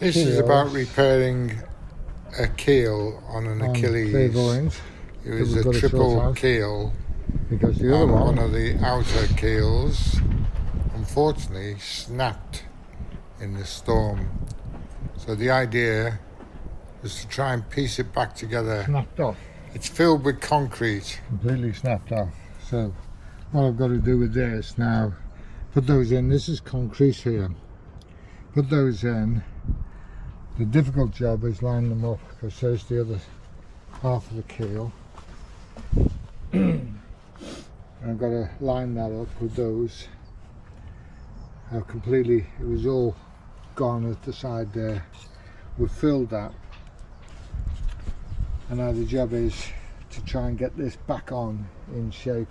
This is about repairing a keel on an Achilles. It was a triple keel, because the other and one one of the outer keels unfortunately snapped in the storm. So the idea is to try and piece it back together. snapped off, It's filled with concrete. completely snapped off. So what I've got to do with this now, put those in. This is concrete here. Put those in. The difficult job is lining them up, because there's the other half of the keel. I've got to line that up with those. Completely, it was all gone at the side there. We've filled that, and now the job is to try and get this back on in shape,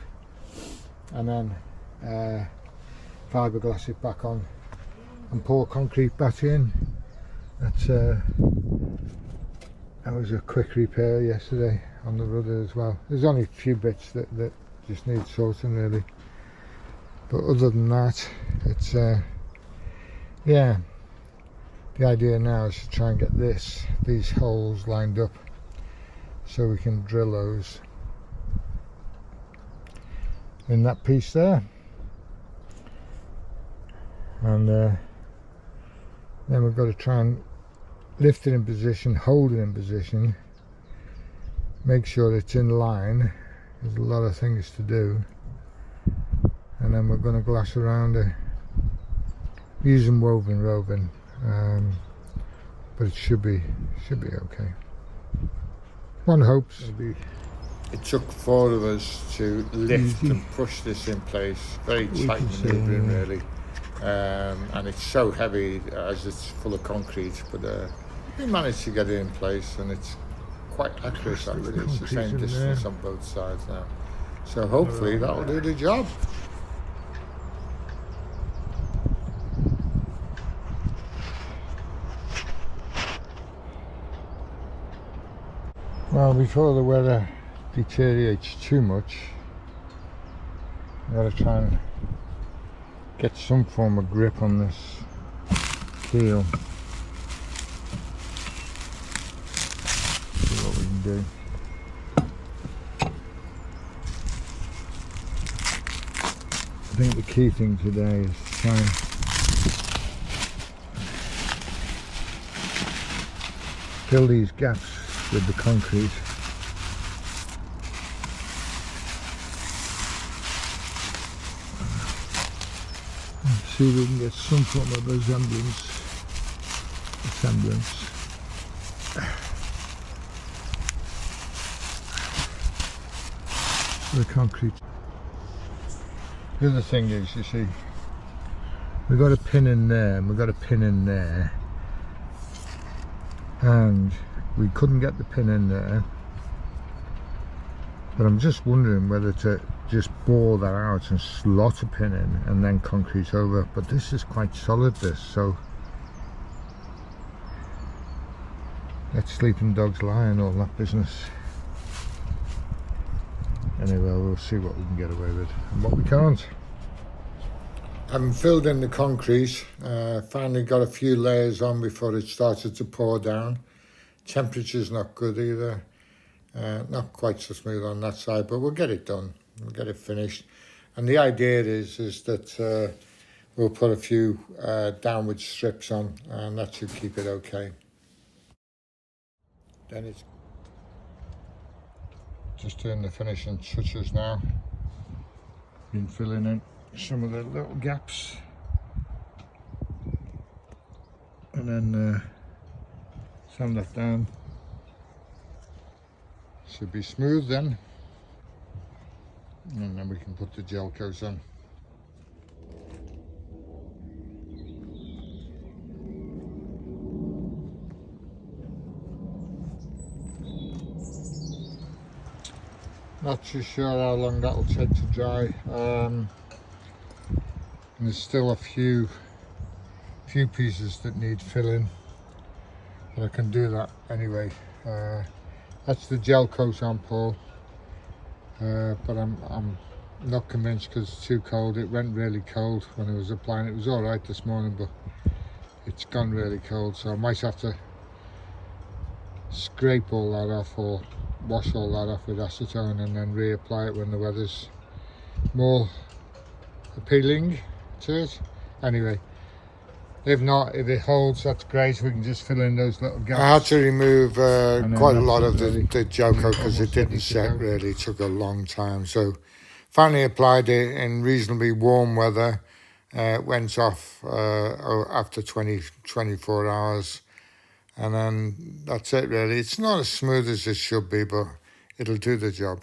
and then fiberglass it back on and pour concrete back in. That was a quick repair yesterday on the rudder as well. There's only a few bits that just need sorting really, but other than that, it's yeah, the idea now is to try and get these holes lined up so we can drill those in that piece there, and then we've got to try and lift it in position, hold it in position, make sure it's in line. There's a lot of things to do, and then we're going to glass around it using woven roving, but it should be okay. One hopes. It took 4 of us to lift and push this in place. Very tight manoeuvring really, and it's so heavy as it's full of concrete, but we managed to get it in place, and it's quite accurate actually. It's the same distance on both sides now, so hopefully that'll do the job. Well, before the weather deteriorates too much, I've got to try and get some form of grip on this keel. See what we can do. I think the key thing today is to try and fill these gaps with the concrete. See if we can get some form of semblance the concrete. The other thing is, you see, we've got a pin in there and we've got a pin in there, and we couldn't get the pin in there, but I'm just wondering whether to just bore that out and slot a pin in and then concrete over. But this is quite solid, this, so let sleeping dogs lie and all that business. Anyway, we'll see what we can get away with and what we can't. Having filled in the concrete, finally got a few layers on before it started to pour down. Temperature's not good either, not quite so smooth on that side, but we'll get it done, we'll get it finished. And the idea is that we'll put a few downward strips on, and that should keep it okay. Then it's just doing the finishing touches now. Been filling in some of the little gaps, and then sand that down. Should be smooth then, and then we can put the gel coats on. Not too sure how long that will take to dry. And there's still a few pieces that need filling, but I can do that anyway. That's the gel coat on, Paul, but I'm not convinced because it's too cold. It went really cold when I was applying it. It was all right this morning, but it's gone really cold, so I might have to scrape all that off or wash all that off with acetone and then reapply it when the weather's more appealing to it. Anyway, if not, if it holds, that's great. We can just fill in those little gaps. I had to remove quite a lot of ready. the Joko because it Almost ready didn't to set go. really. It took a long time. So finally applied it in reasonably warm weather. Went off after 24 hours. And then that's it really. It's not as smooth as it should be, but it'll do the job.